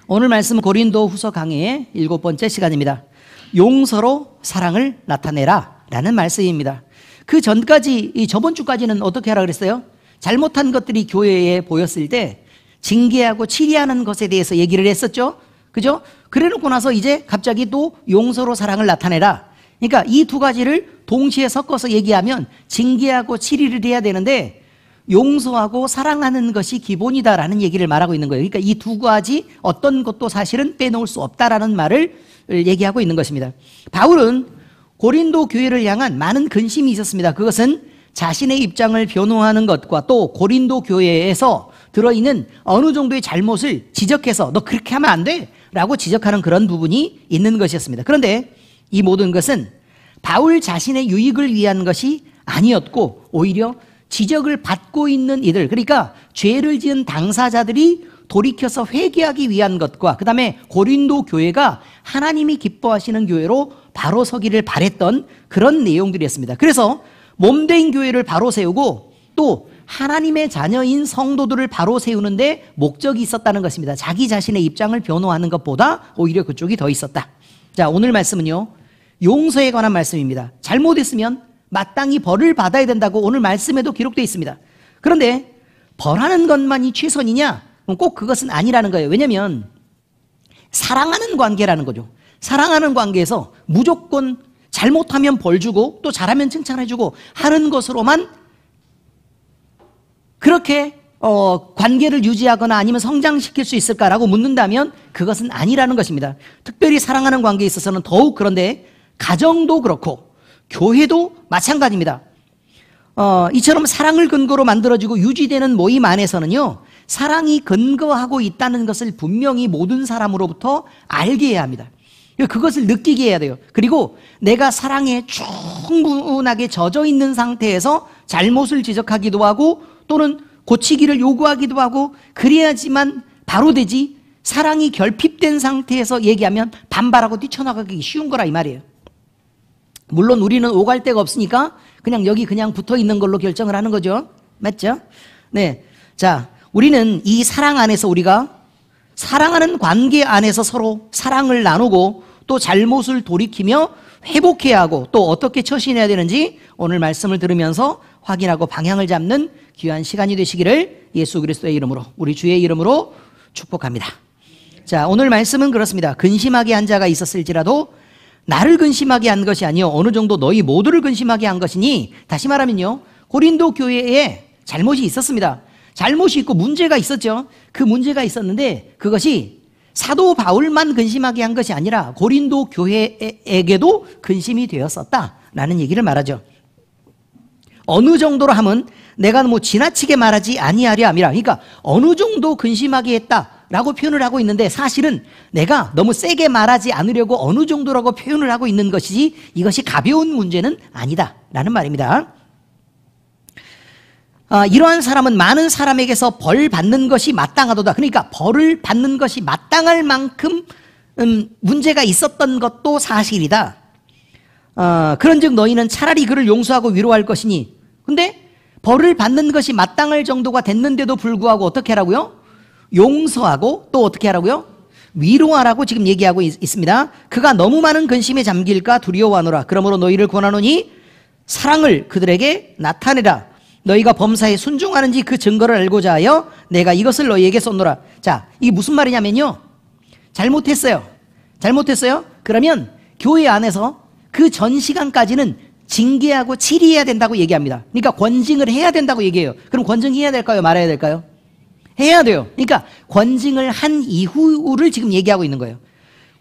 오늘 말씀은 고린도 후서 강해의 7번째 시간입니다. 용서로 사랑을 나타내라 라는 말씀입니다. 그 전까지, 저번 주까지는 어떻게 하라 그랬어요? 잘못한 것들이 교회에 보였을 때 징계하고 치리하는 것에 대해서 얘기를 했었죠. 그죠? 그래 놓고 나서 이제 갑자기 또 용서로 사랑을 나타내라. 그러니까 이 두 가지를 동시에 섞어서 얘기하면 징계하고 치리를 해야 되는데 용서하고 사랑하는 것이 기본이다라는 얘기를 말하고 있는 거예요. 그러니까 이 두 가지 어떤 것도 사실은 빼놓을 수 없다라는 말을 얘기하고 있는 것입니다. 바울은 고린도 교회를 향한 많은 근심이 있었습니다. 그것은 자신의 입장을 변호하는 것과 또 고린도 교회에서 들어있는 어느 정도의 잘못을 지적해서 너 그렇게 하면 안 돼 라고 지적하는 그런 부분이 있는 것이었습니다. 그런데 이 모든 것은 바울 자신의 유익을 위한 것이 아니었고 오히려 지적을 받고 있는 이들, 그러니까 죄를 지은 당사자들이 돌이켜서 회개하기 위한 것과 그 다음에 고린도 교회가 하나님이 기뻐하시는 교회로 바로 서기를 바랬던 그런 내용들이었습니다. 그래서 몸된 교회를 바로 세우고 또 하나님의 자녀인 성도들을 바로 세우는데 목적이 있었다는 것입니다. 자기 자신의 입장을 변호하는 것보다 오히려 그쪽이 더 있었다. 자, 오늘 말씀은요, 용서에 관한 말씀입니다. 잘못했으면 마땅히 벌을 받아야 된다고 오늘 말씀에도 기록되어 있습니다. 그런데 벌하는 것만이 최선이냐? 꼭 그것은 아니라는 거예요. 왜냐하면 사랑하는 관계라는 거죠. 사랑하는 관계에서 무조건 잘못하면 벌 주고 또 잘하면 칭찬해주고 하는 것으로만 그렇게 관계를 유지하거나 아니면 성장시킬 수 있을까라고 묻는다면 그것은 아니라는 것입니다. 특별히 사랑하는 관계에 있어서는 더욱 그런데 가정도 그렇고 교회도 마찬가지입니다. 이처럼 사랑을 근거로 만들어지고 유지되는 모임 안에서는요, 사랑이 근거하고 있다는 것을 분명히 모든 사람으로부터 알게 해야 합니다. 그것을 느끼게 해야 돼요. 그리고 내가 사랑에 충분하게 젖어 있는 상태에서 잘못을 지적하기도 하고 또는 고치기를 요구하기도 하고 그래야지만 바로 되지, 사랑이 결핍된 상태에서 얘기하면 반발하고 뛰쳐나가기 쉬운 거라 이 말이에요. 물론 우리는 오갈 데가 없으니까 그냥 여기 그냥 붙어 있는 걸로 결정을 하는 거죠. 맞죠? 네. 자, 우리는 이 사랑 안에서 우리가 사랑하는 관계 안에서 서로 사랑을 나누고 또 잘못을 돌이키며 회복해야 하고 또 어떻게 처신해야 되는지 오늘 말씀을 들으면서 확인하고 방향을 잡는 귀한 시간이 되시기를 예수 그리스도의 이름으로, 우리 주의 이름으로 축복합니다. 자, 오늘 말씀은 그렇습니다. 근심하게 한 자가 있었을지라도 나를 근심하게 한 것이 아니요 어느 정도 너희 모두를 근심하게 한 것이니, 다시 말하면요, 고린도 교회에 잘못이 있었습니다. 잘못이 있고 문제가 있었죠. 그 문제가 있었는데 그것이 사도 바울만 근심하게 한 것이 아니라 고린도 교회에게도 근심이 되었었다라는 얘기를 말하죠. 어느 정도로 하면 내가 뭐 지나치게 말하지 아니하려 함이라. 그러니까 어느 정도 근심하게 했다라고 표현을 하고 있는데 사실은 내가 너무 세게 말하지 않으려고 어느 정도라고 표현을 하고 있는 것이지 이것이 가벼운 문제는 아니다라는 말입니다. 이러한 사람은 많은 사람에게서 벌 받는 것이 마땅하도다. 그러니까 벌을 받는 것이 마땅할 만큼 문제가 있었던 것도 사실이다. 그런즉 너희는 차라리 그를 용서하고 위로할 것이니. 근데 벌을 받는 것이 마땅할 정도가 됐는데도 불구하고 어떻게 하라고요? 용서하고 또 어떻게 하라고요? 위로하라고 지금 얘기하고 있습니다. 그가 너무 많은 근심에 잠길까 두려워하노라. 그러므로 너희를 권하노니 사랑을 그들에게 나타내라. 너희가 범사에 순종하는지 그 증거를 알고자 하여 내가 이것을 너희에게 쏟노라. 자, 이게 무슨 말이냐면요, 잘못했어요. 그러면 교회 안에서 그 전 시간까지는 징계하고 치리해야 된다고 얘기합니다. 그러니까 권징을 해야 된다고 얘기해요. 그럼 권징해야 될까요? 말아야 될까요? 해야 돼요. 그러니까 권징을 한 이후를 지금 얘기하고 있는 거예요.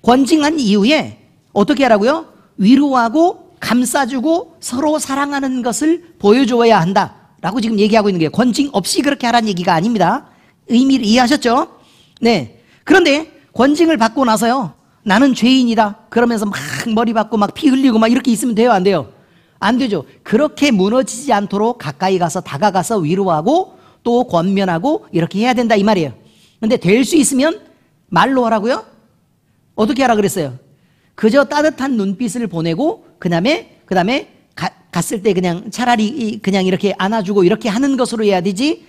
권징한 이후에 어떻게 하라고요? 위로하고 감싸주고 서로 사랑하는 것을 보여줘야 한다 라고 지금 얘기하고 있는 거예요. 권징 없이 그렇게 하라는 얘기가 아닙니다. 의미를 이해하셨죠? 네. 그런데 권징을 받고 나서요, 나는 죄인이다 그러면서 막 머리 받고 막 피 흘리고 막 이렇게 있으면 돼요? 안 돼요? 안 되죠. 그렇게 무너지지 않도록 가까이 가서 다가가서 위로하고 또 권면하고 이렇게 해야 된다 이 말이에요. 근데 될 수 있으면 말로 하라고요? 어떻게 하라 그랬어요? 그저 따뜻한 눈빛을 보내고 그 다음에 갔을 때 그냥 차라리 그냥 이렇게 안아주고 이렇게 하는 것으로 해야 되지,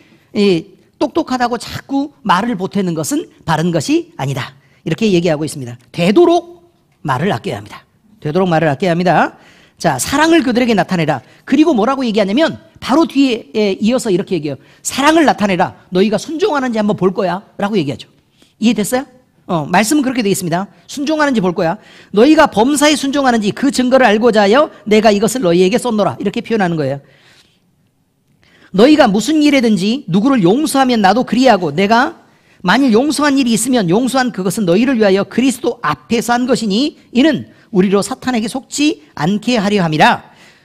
똑똑하다고 자꾸 말을 보태는 것은 바른 것이 아니다. 이렇게 얘기하고 있습니다. 되도록 말을 아껴야 합니다. 되도록 말을 아껴야 합니다. 자, 사랑을 그들에게 나타내라. 그리고 뭐라고 얘기하냐면 바로 뒤에 이어서 이렇게 얘기해요. 사랑을 나타내라. 너희가 순종하는지 한번 볼 거야 라고 얘기하죠. 이해됐어요? 말씀은 그렇게 되어 있습니다. 순종하는지 볼 거야. 너희가 범사에 순종하는지 그 증거를 알고자 하여 내가 이것을 너희에게 쏟노라. 이렇게 표현하는 거예요. 너희가 무슨 일이든지 누구를 용서하면 나도 그리하고 내가 만일 용서한 일이 있으면 용서한 그것은 너희를 위하여 그리스도 앞에서 한 것이니 이는 우리로 사탄에게 속지 않게 하려 함이라.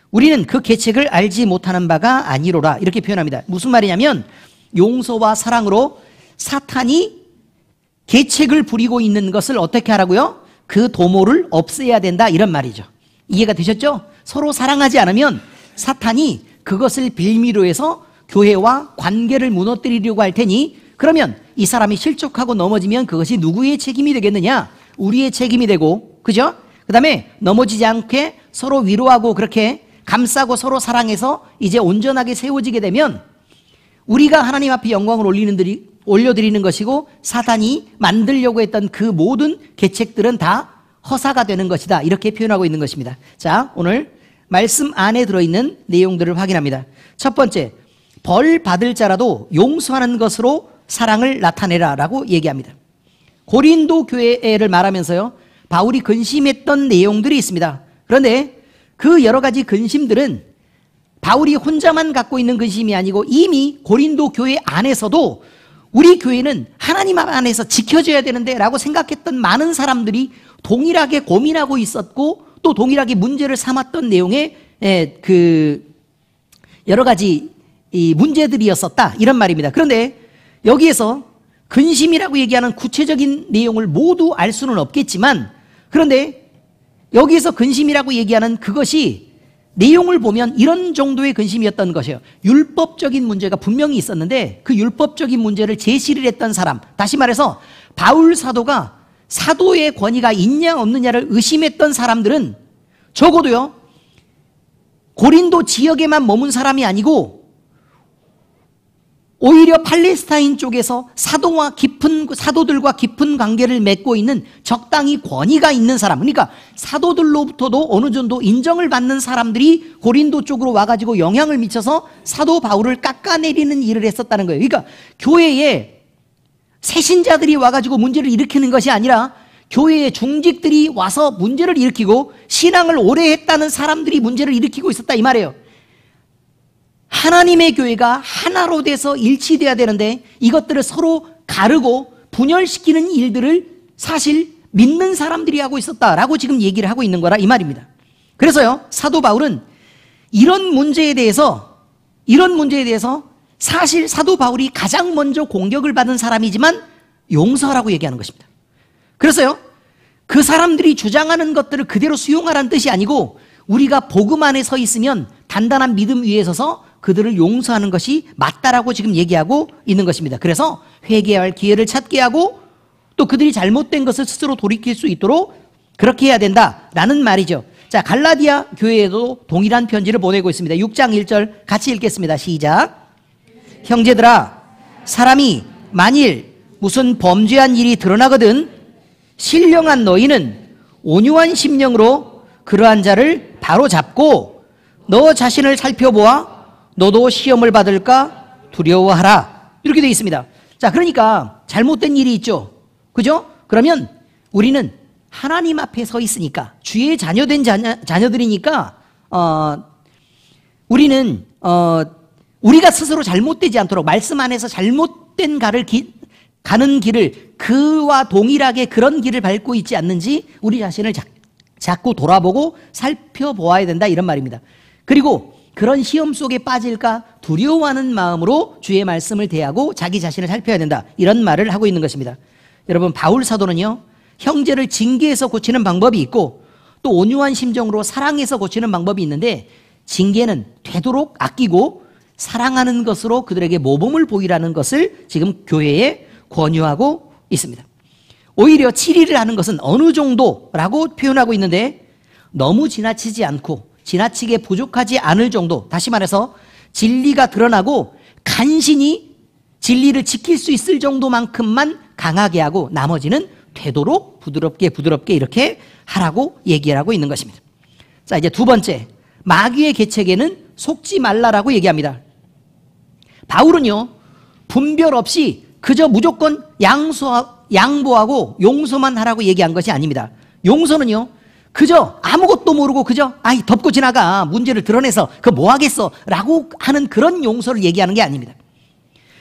우리는 그 계책을 알지 못하는 바가 아니로라. 이렇게 표현합니다. 무슨 말이냐면 용서와 사랑으로 사탄이 계책을 부리고 있는 것을 어떻게 하라고요? 그 도모를 없애야 된다 이런 말이죠. 이해가 되셨죠? 서로 사랑하지 않으면 사탄이 그것을 빌미로 해서 교회와 관계를 무너뜨리려고 할 테니 그러면 이 사람이 실족하고 넘어지면 그것이 누구의 책임이 되겠느냐? 우리의 책임이 되고, 그죠? 그 다음에 넘어지지 않게 서로 위로하고 그렇게 감싸고 서로 사랑해서 이제 온전하게 세워지게 되면 우리가 하나님 앞에 영광을 올려드리는 것이고 사탄이 만들려고 했던 그 모든 계책들은 다 허사가 되는 것이다. 이렇게 표현하고 있는 것입니다. 자, 오늘 말씀 안에 들어있는 내용들을 확인합니다. 첫 번째, 벌 받을 자라도 용서하는 것으로 사랑을 나타내라 라고 얘기합니다. 고린도 교회를 말하면서요, 바울이 근심했던 내용들이 있습니다. 그런데 그 여러 가지 근심들은 바울이 혼자만 갖고 있는 근심이 아니고 이미 고린도 교회 안에서도 우리 교회는 하나님 안에서 지켜져야 되는데 라고 생각했던 많은 사람들이 동일하게 고민하고 있었고 또 동일하게 문제를 삼았던 내용의 그 여러 가지 이 문제들이었었다 이런 말입니다. 그런데 여기에서 근심이라고 얘기하는 구체적인 내용을 모두 알 수는 없겠지만 그런데 여기에서 근심이라고 얘기하는 그것이 내용을 보면 이런 정도의 근심이었던 것이에요. 율법적인 문제가 분명히 있었는데 그 율법적인 문제를 제시를 했던 사람, 다시 말해서 바울 사도가 사도의 권위가 있냐 없느냐를 의심했던 사람들은 적어도요 고린도 지역에만 머문 사람이 아니고 오히려 팔레스타인 쪽에서 사도들과 깊은 관계를 맺고 있는 적당히 권위가 있는 사람, 그러니까 사도들로부터도 어느 정도 인정을 받는 사람들이 고린도 쪽으로 와가지고 영향을 미쳐서 사도 바울을 깎아내리는 일을 했었다는 거예요. 그러니까 교회에 새신자들이 와가지고 문제를 일으키는 것이 아니라 교회의 중직들이 와서 문제를 일으키고 신앙을 오래 했다는 사람들이 문제를 일으키고 있었다 이 말이에요. 하나님의 교회가 하나로 돼서 일치돼야 되는데 이것들을 서로 가르고 분열시키는 일들을 사실 믿는 사람들이 하고 있었다라고 지금 얘기를 하고 있는 거라 이 말입니다. 그래서요 사도 바울은 이런 문제에 대해서 사실 사도 바울이 가장 먼저 공격을 받은 사람이지만 용서하라고 얘기하는 것입니다. 그래서요 그 사람들이 주장하는 것들을 그대로 수용하라는 뜻이 아니고 우리가 복음 안에 서 있으면 단단한 믿음 위에 서서 그들을 용서하는 것이 맞다라고 지금 얘기하고 있는 것입니다. 그래서 회개할 기회를 찾게 하고 또 그들이 잘못된 것을 스스로 돌이킬 수 있도록 그렇게 해야 된다라는 말이죠. 자, 갈라디아 교회에도 동일한 편지를 보내고 있습니다. 6장 1절 같이 읽겠습니다. 시작. 형제들아, 사람이 만일 무슨 범죄한 일이 드러나거든 신령한 너희는 온유한 심령으로 그러한 자를 바로 잡고 너 자신을 살펴보아 너도 시험을 받을까 두려워하라. 이렇게 되어 있습니다. 자, 그러니까 잘못된 일이 있죠. 그죠? 그러면 우리는 하나님 앞에 서 있으니까 주의 자녀된 자녀들이니까 우리는 우리가 스스로 잘못되지 않도록 말씀 안에서 잘못된 가는 길을 그와 동일하게 그런 길을 밟고 있지 않는지 우리 자신을 자꾸 돌아보고 살펴보아야 된다 이런 말입니다. 그리고 그런 시험 속에 빠질까 두려워하는 마음으로 주의 말씀을 대하고 자기 자신을 살펴야 된다 이런 말을 하고 있는 것입니다. 여러분 바울 사도는요 형제를 징계해서 고치는 방법이 있고 또 온유한 심정으로 사랑해서 고치는 방법이 있는데 징계는 되도록 아끼고 사랑하는 것으로 그들에게 모범을 보이라는 것을 지금 교회에 권유하고 있습니다. 오히려 치리를 하는 것은 어느 정도라고 표현하고 있는데 너무 지나치지 않고 지나치게 부족하지 않을 정도, 다시 말해서 진리가 드러나고 간신히 진리를 지킬 수 있을 정도만큼만 강하게 하고 나머지는 되도록 부드럽게 이렇게 하라고 얘기를 하고 있는 것입니다. 자, 이제 두 번째, 마귀의 계책에는 속지 말라라고 얘기합니다. 바울은요, 분별 없이 그저 무조건 양보하고 용서만 하라고 얘기한 것이 아닙니다. 용서는요, 그저 아무것도 모르고 그저 덮고 지나가, 문제를 드러내서 그거 뭐 하겠어 라고 하는 그런 용서를 얘기하는 게 아닙니다.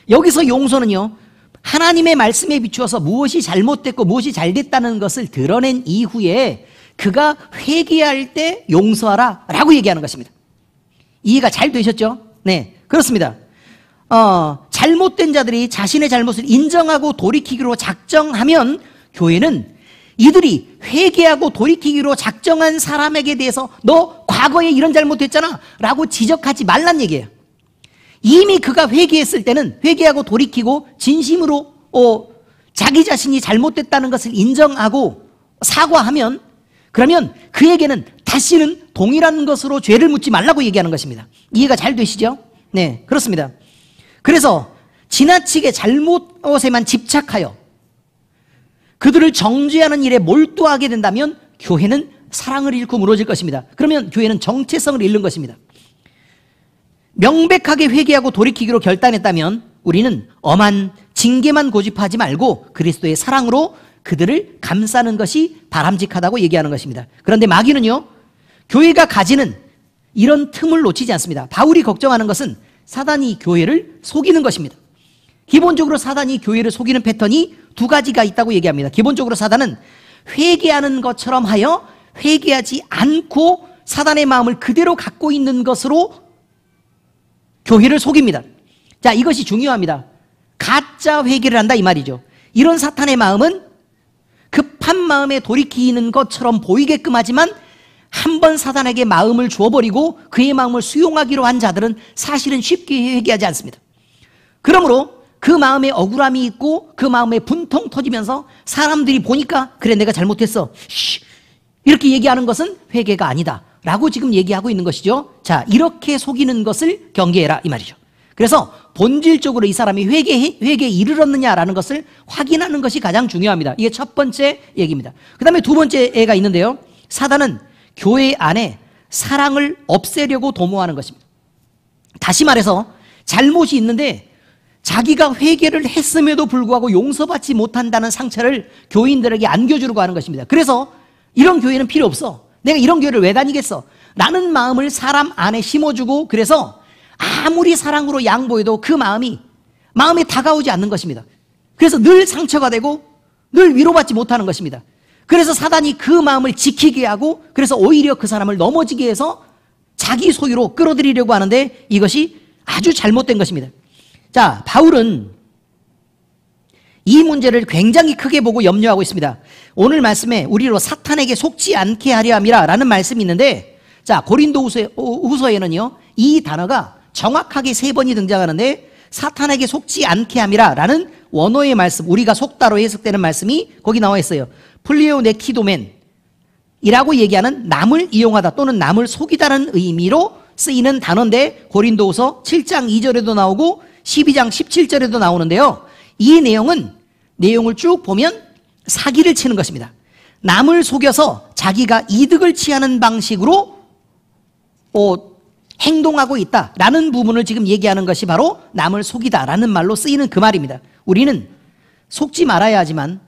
여기서 용서는요, 하나님의 말씀에 비추어서 무엇이 잘못됐고 무엇이 잘됐다는 것을 드러낸 이후에 그가 회개할 때 용서하라 라고 얘기하는 것입니다. 이해가 잘 되셨죠? 네, 그렇습니다. 잘못된 자들이 자신의 잘못을 인정하고 돌이키기로 작정하면 교회는 이들이 회개하고 돌이키기로 작정한 사람에게 대해서 너 과거에 이런 잘못했잖아 라고 지적하지 말란 얘기예요. 이미 그가 회개했을 때는 회개하고 돌이키고 진심으로 자기 자신이 잘못됐다는 것을 인정하고 사과하면, 그러면 그에게는 다시는 동일한 것으로 죄를 묻지 말라고 얘기하는 것입니다. 이해가 잘 되시죠? 네, 그렇습니다. 그래서 지나치게 잘못에만 집착하여 그들을 정죄하는 일에 몰두하게 된다면 교회는 사랑을 잃고 무너질 것입니다. 그러면 교회는 정체성을 잃는 것입니다. 명백하게 회개하고 돌이키기로 결단했다면 우리는 엄한 징계만 고집하지 말고 그리스도의 사랑으로 그들을 감싸는 것이 바람직하다고 얘기하는 것입니다. 그런데 마귀는요, 교회가 가지는 이런 틈을 놓치지 않습니다. 바울이 걱정하는 것은 사단이 교회를 속이는 것입니다. 기본적으로 사단이 교회를 속이는 패턴이 두 가지가 있다고 얘기합니다. 기본적으로 사단은 회개하는 것처럼 하여 회개하지 않고 사단의 마음을 그대로 갖고 있는 것으로 교회를 속입니다. 자, 이것이 중요합니다. 가짜 회개를 한다 이 말이죠. 이런 사탄의 마음은 급한 마음에 돌이키는 것처럼 보이게끔 하지만 한번 사단에게 마음을 주어버리고 그의 마음을 수용하기로 한 자들은 사실은 쉽게 회개하지 않습니다. 그러므로 그 마음에 억울함이 있고 그 마음에 분통 터지면서 사람들이 보니까 그래 내가 잘못했어 이렇게 얘기하는 것은 회개가 아니다 라고 지금 얘기하고 있는 것이죠. 자, 이렇게 속이는 것을 경계해라 이 말이죠. 그래서 본질적으로 이 사람이 회개에 이르렀느냐라는 것을 확인하는 것이 가장 중요합니다. 이게 첫 번째 얘기입니다. 그 다음에 두 번째 애가 있는데요, 사단은 교회 안에 사랑을 없애려고 도모하는 것입니다. 다시 말해서 잘못이 있는데 자기가 회개를 했음에도 불구하고 용서받지 못한다는 상처를 교인들에게 안겨주려고 하는 것입니다. 그래서 이런 교회는 필요 없어. 내가 이런 교회를 왜 다니겠어? 라는 마음을 사람 안에 심어주고, 그래서 아무리 사랑으로 양보해도 그 마음에 다가오지 않는 것입니다. 그래서 늘 상처가 되고 늘 위로받지 못하는 것입니다. 그래서 사단이 그 마음을 지키게 하고, 그래서 오히려 그 사람을 넘어지게 해서 자기 소유로 끌어들이려고 하는데 이것이 아주 잘못된 것입니다. 자, 바울은 이 문제를 굉장히 크게 보고 염려하고 있습니다. 오늘 말씀에 우리로 사탄에게 속지 않게 하려 함이라 라는 말씀이 있는데, 자, 고린도 후서에는요 이 단어가 정확하게 3번이 등장하는데, 사탄에게 속지 않게 함이라 라는 원어의 말씀, 우리가 속다로 해석되는 말씀이 거기 나와 있어요. 플레오네키도멘 이라고 얘기하는 남을 이용하다 또는 남을 속이다는 의미로 쓰이는 단어인데, 고린도후서 7장 2절에도 나오고 12장 17절에도 나오는데요, 이 내용을 쭉 보면 사기를 치는 것입니다. 남을 속여서 자기가 이득을 취하는 방식으로 행동하고 있다라는 부분을 지금 얘기하는 것이 바로 남을 속이다라는 말로 쓰이는 그 말입니다. 우리는 속지 말아야 하지만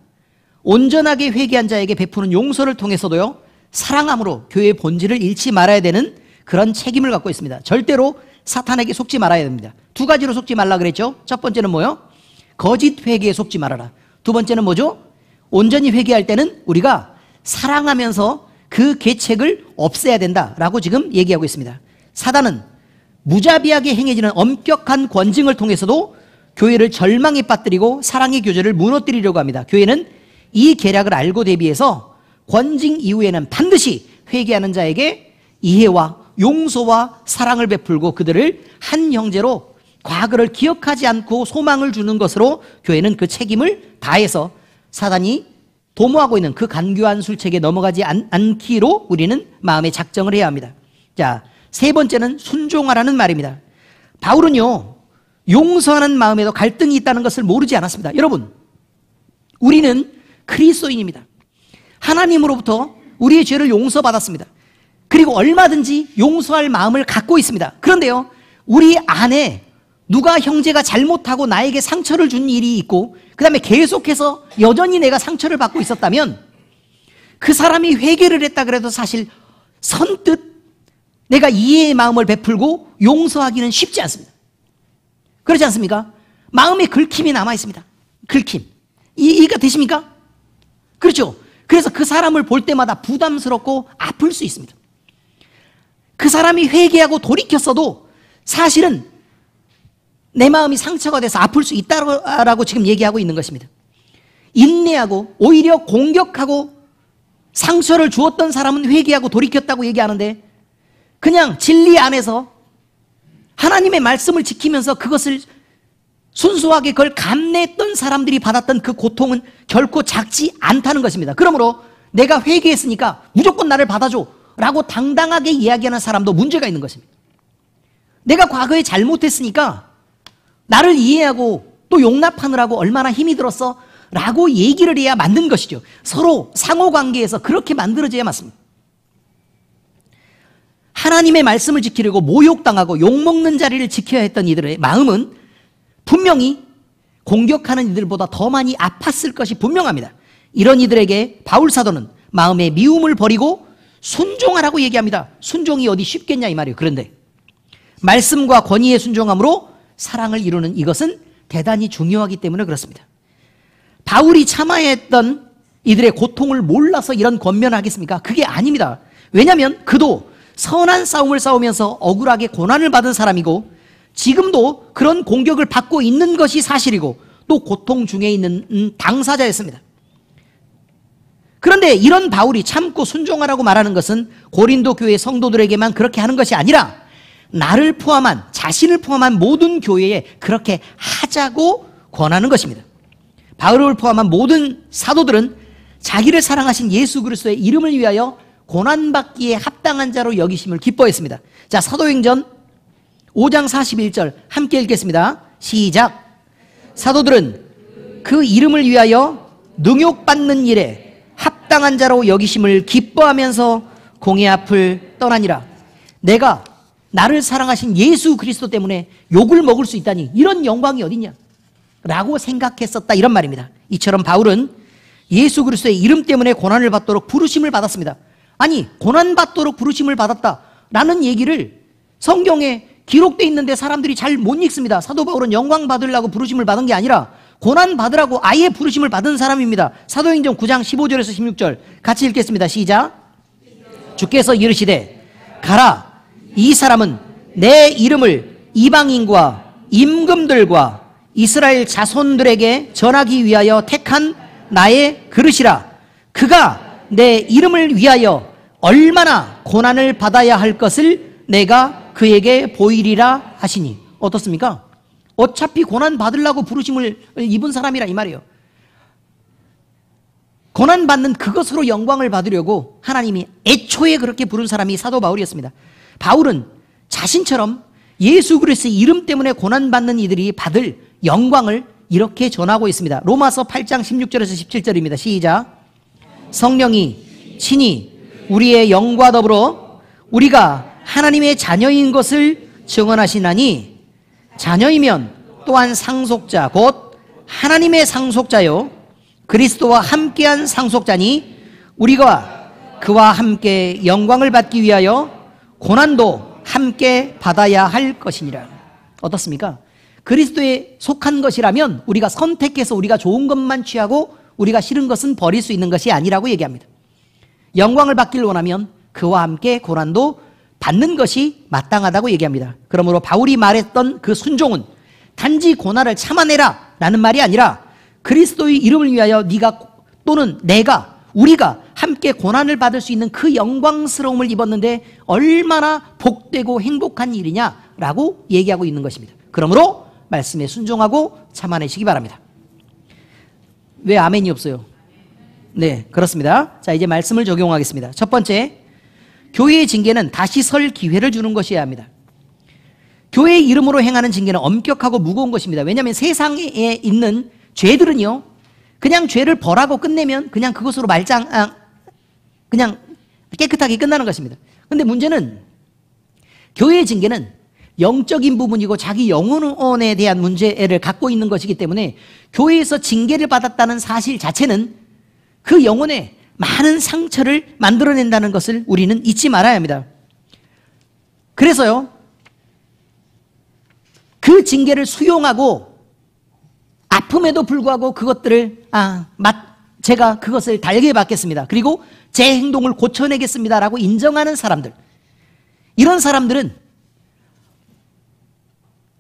온전하게 회개한 자에게 베푸는 용서를 통해서도요, 사랑함으로 교회의 본질을 잃지 말아야 되는 그런 책임을 갖고 있습니다. 절대로 사탄에게 속지 말아야 됩니다. 두 가지로 속지 말라 그랬죠. 첫 번째는 뭐요? 거짓 회개에 속지 말아라. 두 번째는 뭐죠? 온전히 회개할 때는 우리가 사랑하면서 그 계책을 없애야 된다라고 지금 얘기하고 있습니다. 사단은 무자비하게 행해지는 엄격한 권징을 통해서도 교회를 절망에 빠뜨리고 사랑의 교제를 무너뜨리려고 합니다. 교회는 이 계략을 알고 대비해서 권징 이후에는 반드시 회개하는 자에게 이해와 용서와 사랑을 베풀고 그들을 한 형제로 과거를 기억하지 않고 소망을 주는 것으로 교회는 그 책임을 다해서 사단이 도모하고 있는 그 간교한 술책에 넘어가지 않기로 우리는 마음의 작정을 해야 합니다. 자, 세 번째는 순종하라는 말입니다. 바울은요, 용서하는 마음에도 갈등이 있다는 것을 모르지 않았습니다. 여러분, 우리는 그리스도인입니다. 하나님으로부터 우리의 죄를 용서받았습니다. 그리고 얼마든지 용서할 마음을 갖고 있습니다. 그런데요, 우리 안에 누가 형제가 잘못하고 나에게 상처를 준 일이 있고 그 다음에 계속해서 여전히 내가 상처를 받고 있었다면 그 사람이 회개를 했다 그래도 사실 선뜻 내가 이해의 마음을 베풀고 용서하기는 쉽지 않습니다. 그렇지 않습니까? 마음에 긁힘이 남아 있습니다. 긁힘. 이해가 되십니까? 그렇죠? 그래서 그 사람을 볼 때마다 부담스럽고 아플 수 있습니다. 그 사람이 회개하고 돌이켰어도 사실은 내 마음이 상처가 돼서 아플 수 있다라고 지금 얘기하고 있는 것입니다. 인내하고 오히려 공격하고 상처를 주었던 사람은 회개하고 돌이켰다고 얘기하는데 그냥 진리 안에서 하나님의 말씀을 지키면서 그것을 순수하게 그걸 감내했던 사람들이 받았던 그 고통은 결코 작지 않다는 것입니다. 그러므로 내가 회개했으니까 무조건 나를 받아줘 라고 당당하게 이야기하는 사람도 문제가 있는 것입니다. 내가 과거에 잘못했으니까 나를 이해하고 또 용납하느라고 얼마나 힘이 들었어 라고 얘기를 해야 맞는 것이죠. 서로 상호관계에서 그렇게 만들어져야 맞습니다. 하나님의 말씀을 지키려고 모욕당하고 욕먹는 자리를 지켜야 했던 이들의 마음은 분명히 공격하는 이들보다 더 많이 아팠을 것이 분명합니다. 이런 이들에게 바울 사도는 마음의 미움을 버리고 순종하라고 얘기합니다. 순종이 어디 쉽겠냐 이 말이에요. 그런데 말씀과 권위에 순종함으로 사랑을 이루는 이것은 대단히 중요하기 때문에 그렇습니다. 바울이 참아야 했던 이들의 고통을 몰라서 이런 권면을 하겠습니까? 그게 아닙니다. 왜냐하면 그도 선한 싸움을 싸우면서 억울하게 고난을 받은 사람이고 지금도 그런 공격을 받고 있는 것이 사실이고 또 고통 중에 있는 당사자였습니다. 그런데 이런 바울이 참고 순종하라고 말하는 것은 고린도 교회 성도들에게만 그렇게 하는 것이 아니라 나를 포함한 자신을 포함한 모든 교회에 그렇게 하자고 권하는 것입니다. 바울을 포함한 모든 사도들은 자기를 사랑하신 예수 그리스도의 이름을 위하여 고난받기에 합당한 자로 여기심을 기뻐했습니다. 자, 사도행전 5장 41절 함께 읽겠습니다. 시작. 사도들은 그 이름을 위하여 능욕받는 일에 합당한 자로 여기심을 기뻐하면서 공의 앞을 떠나니라. 내가 나를 사랑하신 예수 그리스도 때문에 욕을 먹을 수 있다니 이런 영광이 어딨냐 라고 생각했었다 이런 말입니다. 이처럼 바울은 예수 그리스도의 이름 때문에 고난을 받도록 부르심을 받았습니다. 아니 고난받도록 부르심을 받았다라는 얘기를 성경에 기록되어 있는데 사람들이 잘 못 읽습니다. 사도 바울은 영광 받으려고 부르심을 받은 게 아니라 고난 받으라고 아예 부르심을 받은 사람입니다. 사도행전 9장 15절에서 16절 같이 읽겠습니다. 시작. 주께서 이르시되 가라. 이 사람은 내 이름을 이방인과 임금들과 이스라엘 자손들에게 전하기 위하여 택한 나의 그릇이라. 그가 내 이름을 위하여 얼마나 고난을 받아야 할 것을 내가 그에게 보이리라 하시니. 어떻습니까? 어차피 고난 받으려고 부르심을 입은 사람이라 이 말이에요. 고난 받는 그것으로 영광을 받으려고 하나님이 애초에 그렇게 부른 사람이 사도 바울이었습니다. 바울은 자신처럼 예수 그리스도의 이름 때문에 고난받는 이들이 받을 영광을 이렇게 전하고 있습니다. 로마서 8장 16절에서 17절입니다. 시작. 성령이 친히 우리의 영과 더불어 우리가 하나님의 자녀인 것을 증언하시나니 자녀이면 또한 상속자 곧 하나님의 상속자요 그리스도와 함께한 상속자니 우리가 그와 함께 영광을 받기 위하여 고난도 함께 받아야 할 것이니라. 어떻습니까? 그리스도에 속한 것이라면 우리가 선택해서 우리가 좋은 것만 취하고 우리가 싫은 것은 버릴 수 있는 것이 아니라고 얘기합니다. 영광을 받기를 원하면 그와 함께 고난도 받는 것이 마땅하다고 얘기합니다. 그러므로 바울이 말했던 그 순종은 단지 고난을 참아내라 라는 말이 아니라 그리스도의 이름을 위하여 네가 또는 내가 우리가 함께 고난을 받을 수 있는 그 영광스러움을 입었는데 얼마나 복되고 행복한 일이냐라고 얘기하고 있는 것입니다. 그러므로 말씀에 순종하고 참아내시기 바랍니다. 왜 아멘이 없어요? 네, 그렇습니다. 자, 이제 말씀을 적용하겠습니다. 첫 번째, 교회의 징계는 다시 설 기회를 주는 것이어야 합니다. 교회의 이름으로 행하는 징계는 엄격하고 무거운 것입니다. 왜냐하면 세상에 있는 죄들은요 그냥 죄를 벌하고 끝내면 그냥 그것으로 그냥 깨끗하게 끝나는 것입니다. 그런데 문제는 교회의 징계는 영적인 부분이고 자기 영혼에 대한 문제를 갖고 있는 것이기 때문에 교회에서 징계를 받았다는 사실 자체는 그 영혼에 많은 상처를 만들어낸다는 것을 우리는 잊지 말아야 합니다. 그래서요, 그 징계를 수용하고 아픔에도 불구하고 그것들을 제가 그것을 달게 받겠습니다. 그리고 제 행동을 고쳐내겠습니다라고 인정하는 사람들, 이런 사람들은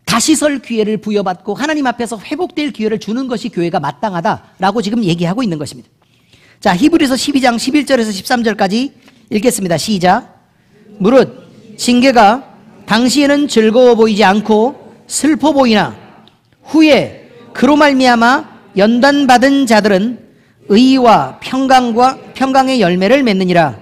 다시 설 기회를 부여받고 하나님 앞에서 회복될 기회를 주는 것이 교회가 마땅하다라고 지금 얘기하고 있는 것입니다. 자, 히브리서 12장 11절에서 13절까지 읽겠습니다. 시작. 무릇 징계가 당시에는 즐거워 보이지 않고 슬퍼 보이나 후에 그로 말미암아 연단받은 자들은 의와 평강의 열매를 맺느니라.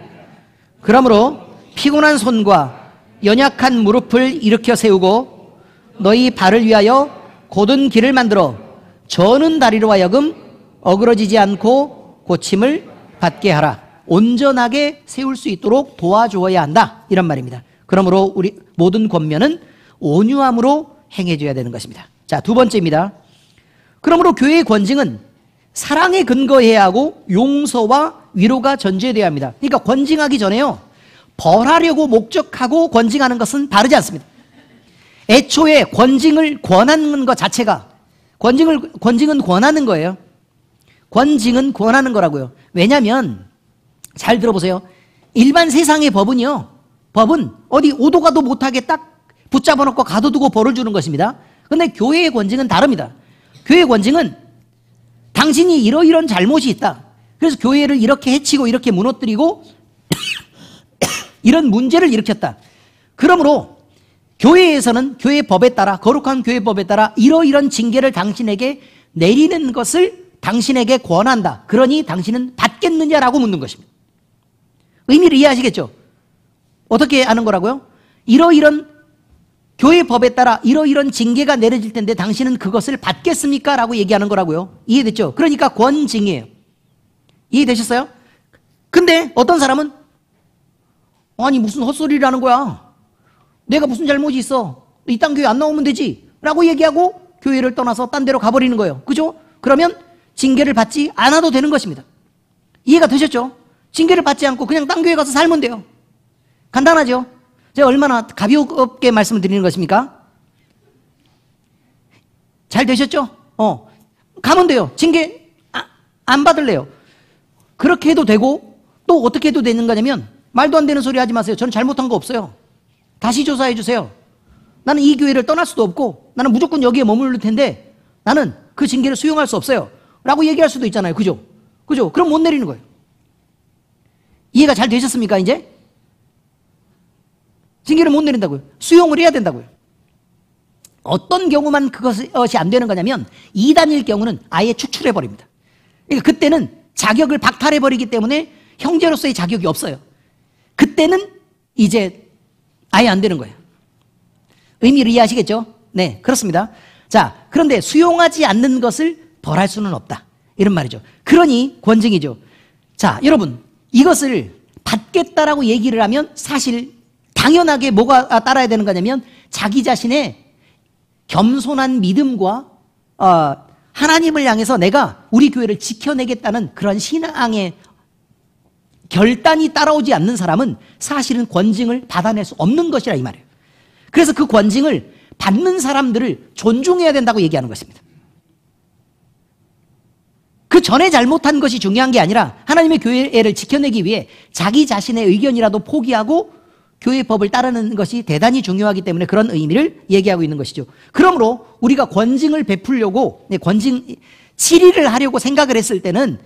그러므로 피곤한 손과 연약한 무릎을 일으켜 세우고 너희 발을 위하여 곧은 길을 만들어 저는 다리로 하여금 어그러지지 않고 고침을 받게 하라. 온전하게 세울 수 있도록 도와주어야 한다, 이런 말입니다. 그러므로 우리 모든 권면은 온유함으로 행해줘야 되는 것입니다. 자, 두 번째입니다. 그러므로 교회의 권징은 사랑에 근거해야 하고 용서와 위로가 전제되어야 합니다. 그러니까 권징하기 전에요, 벌하려고 목적하고 권징하는 것은 바르지 않습니다. 애초에 권징을 권하는 것 자체가 권징은 권하는 거예요. 권징은 권하는 거라고요. 왜냐하면 잘 들어보세요. 일반 세상의 법은 어디 오도 가도 못하게 딱 붙잡아 놓고 가둬두고 벌을 주는 것입니다. 그런데 교회의 권징은 다릅니다. 교회의 권징은 당신이 이러이런 잘못이 있다, 그래서 교회를 이렇게 해치고 이렇게 무너뜨리고 이런 문제를 일으켰다. 그러므로 교회에서는 교회 법에 따라, 거룩한 교회 법에 따라 이러이런 징계를 당신에게 내리는 것을 당신에게 권한다. 그러니 당신은 받겠느냐라고 묻는 것입니다. 의미를 이해하시겠죠? 어떻게 아는 거라고요? 이러이런 교회 법에 따라 이러이런 징계가 내려질 텐데 당신은 그것을 받겠습니까? 라고 얘기하는 거라고요. 이해됐죠? 그러니까 권징이에요. 이해되셨어요? 근데 어떤 사람은 아니 무슨 헛소리를 하는 거야, 내가 무슨 잘못이 있어, 이딴 교회 안 나오면 되지 라고 얘기하고 교회를 떠나서 딴 데로 가버리는 거예요. 그죠? 그러면 징계를 받지 않아도 되는 것입니다. 이해가 되셨죠? 징계를 받지 않고 그냥 딴 교회 가서 살면 돼요. 간단하죠? 제가 얼마나 가볍게 말씀을 드리는 것입니까? 잘 되셨죠? 가면 돼요. 징계 안 받을래요. 그렇게 해도 되고, 또 어떻게 해도 되는 거냐면, 말도 안 되는 소리 하지 마세요. 저는 잘못한 거 없어요. 다시 조사해 주세요. 나는 이 교회를 떠날 수도 없고 나는 무조건 여기에 머무를 텐데 나는 그 징계를 수용할 수 없어요 라고 얘기할 수도 있잖아요. 그죠? 그럼 못 내리는 거예요. 이해가 잘 되셨습니까? 이제 징계를 못 내린다고요. 수용을 해야 된다고요. 어떤 경우만 그것이 안 되는 거냐면 2단일 경우는 아예 축출해버립니다. 그러니까 그때는 자격을 박탈해버리기 때문에 형제로서의 자격이 없어요. 그때는 이제 아예 안 되는 거예요. 의미를 이해하시겠죠? 네, 그렇습니다. 자, 그런데 수용하지 않는 것을 벌할 수는 없다, 이런 말이죠. 그러니 권징이죠. 자, 여러분, 이것을 받겠다라고 얘기를 하면 사실 당연하게 뭐가 따라야 되는 거냐면 자기 자신의 겸손한 믿음과 하나님을 향해서 내가 우리 교회를 지켜내겠다는 그런 신앙의 결단이 따라오지 않는 사람은 사실은 권징을 받아낼 수 없는 것이라, 이 말이에요. 그래서 그 권징을 받는 사람들을 존중해야 된다고 얘기하는 것입니다. 그 전에 잘못한 것이 중요한 게 아니라 하나님의 교회를 지켜내기 위해 자기 자신의 의견이라도 포기하고 교회 법을 따르는 것이 대단히 중요하기 때문에 그런 의미를 얘기하고 있는 것이죠. 그러므로 우리가 권징을 베풀려고, 치리를 하려고 생각을 했을 때는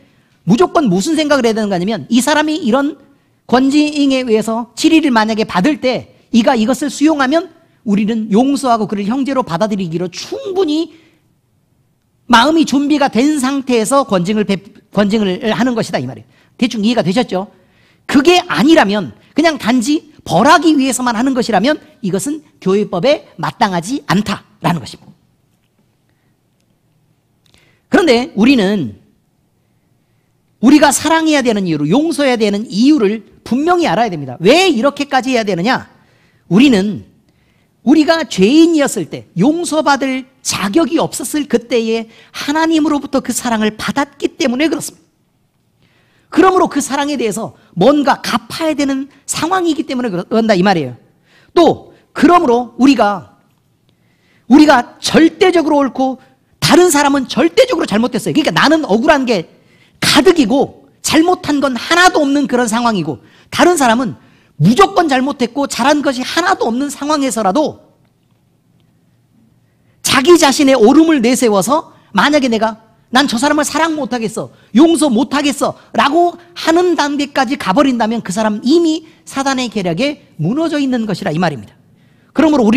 무조건 무슨 생각을 해야 되는 거 아니면 이 사람이 이런 권징에 의해서 치리를 만약에 받을 때 이가 이것을 수용하면 우리는 용서하고 그를 형제로 받아들이기로 충분히 마음이 준비가 된 상태에서 권징을 하는 것이다, 이 말이에요. 대충 이해가 되셨죠? 그게 아니라면 그냥 단지 벌하기 위해서만 하는 것이라면 이것은 교회법에 마땅하지 않다라는 것입니다. 그런데 우리는 우리가 사랑해야 되는 이유로, 용서해야 되는 이유를 분명히 알아야 됩니다. 왜 이렇게까지 해야 되느냐? 우리가 죄인이었을 때, 용서받을 자격이 없었을 그때에 하나님으로부터 그 사랑을 받았기 때문에 그렇습니다. 그러므로 그 사랑에 대해서 뭔가 갚아야 되는 상황이기 때문에 그런다 이 말이에요. 또 그러므로 우리가 절대적으로 옳고 다른 사람은 절대적으로 잘못됐어요. 그러니까 나는 억울한 게 가득이고 잘못한 건 하나도 없는 그런 상황이고, 다른 사람은 무조건 잘못했고 잘한 것이 하나도 없는 상황에서라도 자기 자신의 옳음을 내세워서 만약에 난 저 사람을 사랑 못하겠어, 용서 못하겠어 라고 하는 단계까지 가버린다면 그 사람 이미 사단의 계략에 무너져 있는 것이라 이 말입니다. 그러므로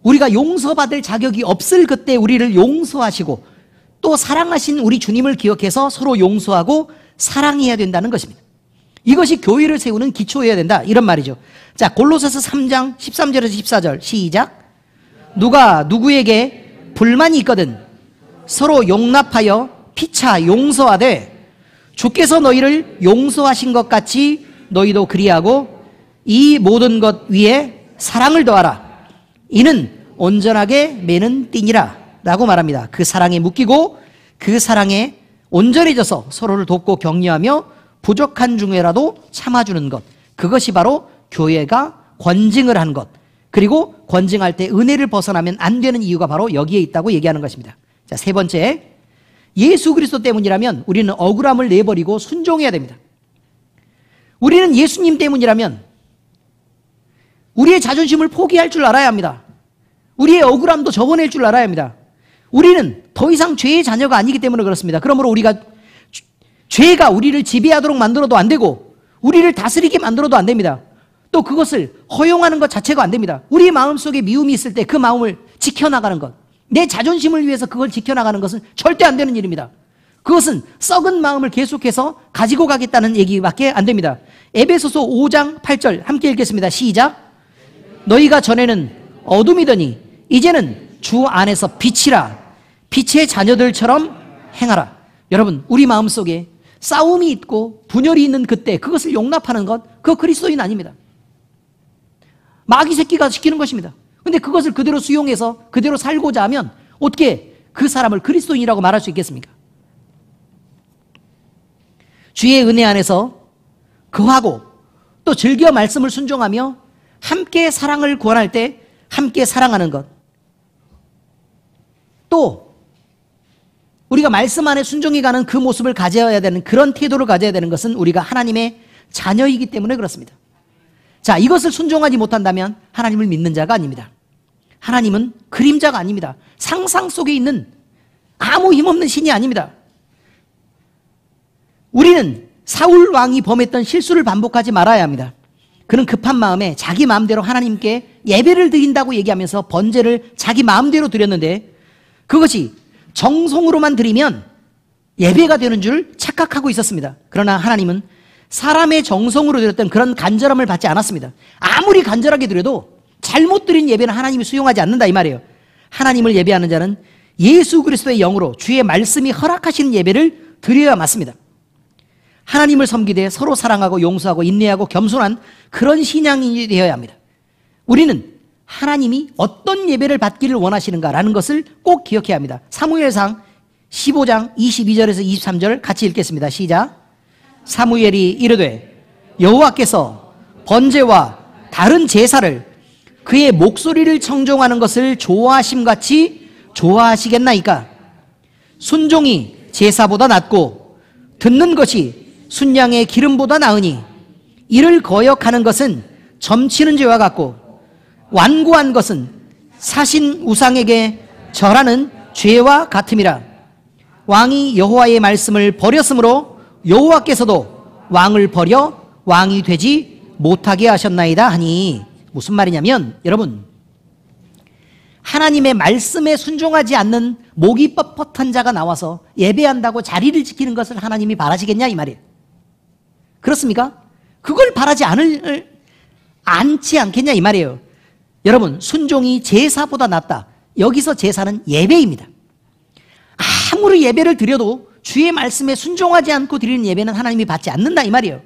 우리가 용서받을 자격이 없을 그때 우리를 용서하시고 또 사랑하신 우리 주님을 기억해서 서로 용서하고 사랑해야 된다는 것입니다. 이것이 교회를 세우는 기초여야 된다 이런 말이죠. 자, 골로새서 3장 13절에서 14절 시작. 누가 누구에게 불만이 있거든 서로 용납하여 피차 용서하되 주께서 너희를 용서하신 것 같이 너희도 그리하고 이 모든 것 위에 사랑을 더하라. 이는 온전하게 매는 띠니라 라고 말합니다. 그 사랑에 묶이고 그 사랑에 온전해져서 서로를 돕고 격려하며 부족한 중에라도 참아주는 것, 그것이 바로 교회가 권징을 한 것, 그리고 권징할 때 은혜를 벗어나면 안 되는 이유가 바로 여기에 있다고 얘기하는 것입니다. 자, 세 번째, 예수 그리스도 때문이라면 우리는 억울함을 내버리고 순종해야 됩니다. 우리는 예수님 때문이라면 우리의 자존심을 포기할 줄 알아야 합니다. 우리의 억울함도 접어낼 줄 알아야 합니다. 우리는 더 이상 죄의 자녀가 아니기 때문에 그렇습니다. 그러므로 죄가 우리를 지배하도록 만들어도 안 되고 우리를 다스리게 만들어도 안 됩니다. 또 그것을 허용하는 것 자체가 안 됩니다. 우리 마음속에 미움이 있을 때 그 마음을 지켜나가는 것, 내 자존심을 위해서 그걸 지켜나가는 것은 절대 안 되는 일입니다. 그것은 썩은 마음을 계속해서 가지고 가겠다는 얘기밖에 안 됩니다. 에베소서 5장 8절 함께 읽겠습니다. 시작. 너희가 전에는 어둠이더니 이제는 주 안에서 빛이라. 빛의 자녀들처럼 행하라. 여러분, 우리 마음속에 싸움이 있고 분열이 있는 그때 그것을 용납하는 것, 그거 그리스도인 아닙니다. 마귀 새끼가 시키는 것입니다. 근데 그것을 그대로 수용해서 그대로 살고자 하면 어떻게 그 사람을 그리스도인이라고 말할 수 있겠습니까? 주의 은혜 안에서 거하고 또 즐겨 말씀을 순종하며 함께 사랑을 구원할 때 함께 사랑하는 것, 또 우리가 말씀 안에 순종해 가는 그 모습을 가져야 되는, 그런 태도를 가져야 되는 것은 우리가 하나님의 자녀이기 때문에 그렇습니다. 자, 이것을 순종하지 못한다면 하나님을 믿는 자가 아닙니다. 하나님은 그림자가 아닙니다. 상상 속에 있는 아무 힘없는 신이 아닙니다. 우리는 사울 왕이 범했던 실수를 반복하지 말아야 합니다. 그는 급한 마음에 자기 마음대로 하나님께 예배를 드린다고 얘기하면서 번제를 자기 마음대로 드렸는데 그것이 정성으로만 드리면 예배가 되는 줄 착각하고 있었습니다. 그러나 하나님은 사람의 정성으로 드렸던 그런 간절함을 받지 않았습니다. 아무리 간절하게 드려도 잘못 드린 예배는 하나님이 수용하지 않는다 이 말이에요. 하나님을 예배하는 자는 예수 그리스도의 영으로 주의 말씀이 허락하시는 예배를 드려야 맞습니다. 하나님을 섬기되 서로 사랑하고 용서하고 인내하고 겸손한 그런 신앙인이 되어야 합니다. 우리는 하나님이 어떤 예배를 받기를 원하시는가라는 것을 꼭 기억해야 합니다. 사무엘상 15장 22절에서 23절 같이 읽겠습니다. 시작. 사무엘이 이르되 여호와께서 번제와 다른 제사를 그의 목소리를 청종하는 것을 좋아하심같이 좋아하시겠나이까? 순종이 제사보다 낫고 듣는 것이 순양의 기름보다 나으니 이를 거역하는 것은 점치는 죄와 같고 완고한 것은 사신 우상에게 절하는 죄와 같음이라. 왕이 여호와의 말씀을 버렸으므로 여호와께서도 왕을 버려 왕이 되지 못하게 하셨나이다 하니, 무슨 말이냐면 여러분, 하나님의 말씀에 순종하지 않는 목이 뻣뻣한 자가 나와서 예배한다고 자리를 지키는 것을 하나님이 바라시겠냐 이 말이에요. 그렇습니까? 그걸 바라지 않지 않겠냐 이 말이에요. 여러분, 순종이 제사보다 낫다. 여기서 제사는 예배입니다. 아무리 예배를 드려도 주의 말씀에 순종하지 않고 드리는 예배는 하나님이 받지 않는다 이 말이에요.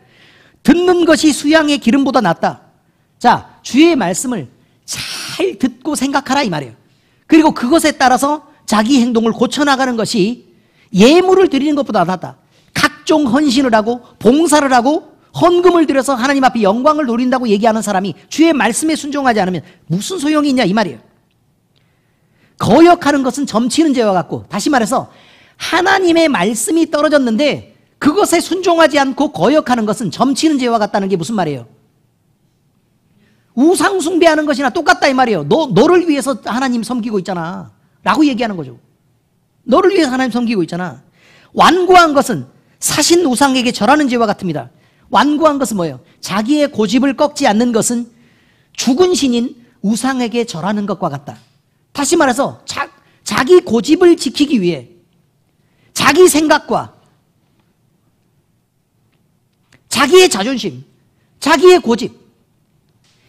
듣는 것이 수양의 기름보다 낫다. 자, 주의 말씀을 잘 듣고 생각하라 이 말이에요. 그리고 그것에 따라서 자기 행동을 고쳐나가는 것이 예물을 드리는 것보다 낫다. 각종 헌신을 하고 봉사를 하고 헌금을 들여서 하나님 앞에 영광을 노린다고 얘기하는 사람이 주의 말씀에 순종하지 않으면 무슨 소용이 있냐 이 말이에요. 거역하는 것은 점치는 죄와 같고, 다시 말해서 하나님의 말씀이 떨어졌는데 그것에 순종하지 않고 거역하는 것은 점치는 죄와 같다는 게 무슨 말이에요? 우상 숭배하는 것이나 똑같다 이 말이에요. 너를 위해서 하나님 섬기고 있잖아 라고 얘기하는 거죠. 너를 위해서 하나님 섬기고 있잖아. 완고한 것은 사신 우상에게 절하는 죄와 같습니다. 완고한 것은 뭐예요? 자기의 고집을 꺾지 않는 것은 죽은 신인 우상에게 절하는 것과 같다. 다시 말해서 자기 고집을 지키기 위해 자기 생각과 자기의 자존심, 자기의 고집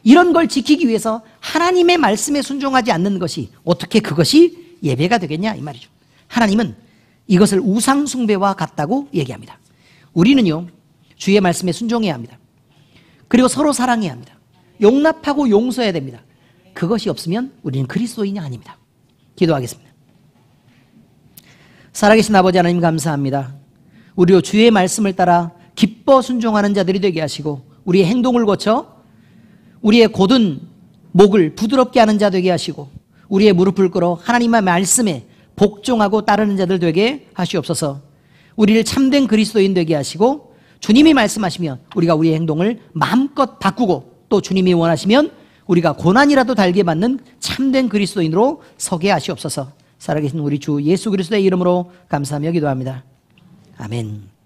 이런 걸 지키기 위해서 하나님의 말씀에 순종하지 않는 것이 어떻게 그것이 예배가 되겠냐 이 말이죠. 하나님은 이것을 우상 숭배와 같다고 얘기합니다. 우리는요 주의 말씀에 순종해야 합니다. 그리고 서로 사랑해야 합니다. 용납하고 용서해야 됩니다. 그것이 없으면 우리는 그리스도인이 아닙니다. 기도하겠습니다. 살아계신 아버지 하나님 감사합니다. 우리로 주의 말씀을 따라 기뻐 순종하는 자들이 되게 하시고 우리의 행동을 고쳐 우리의 곧은 목을 부드럽게 하는 자 되게 하시고 우리의 무릎을 꿇어 하나님의 말씀에 복종하고 따르는 자들 되게 하시옵소서. 우리를 참된 그리스도인 되게 하시고 주님이 말씀하시면 우리가 우리의 행동을 마음껏 바꾸고 또 주님이 원하시면 우리가 고난이라도 달게 받는 참된 그리스도인으로 서게 하시옵소서. 살아계신 우리 주 예수 그리스도의 이름으로 감사하며 기도합니다. 아멘.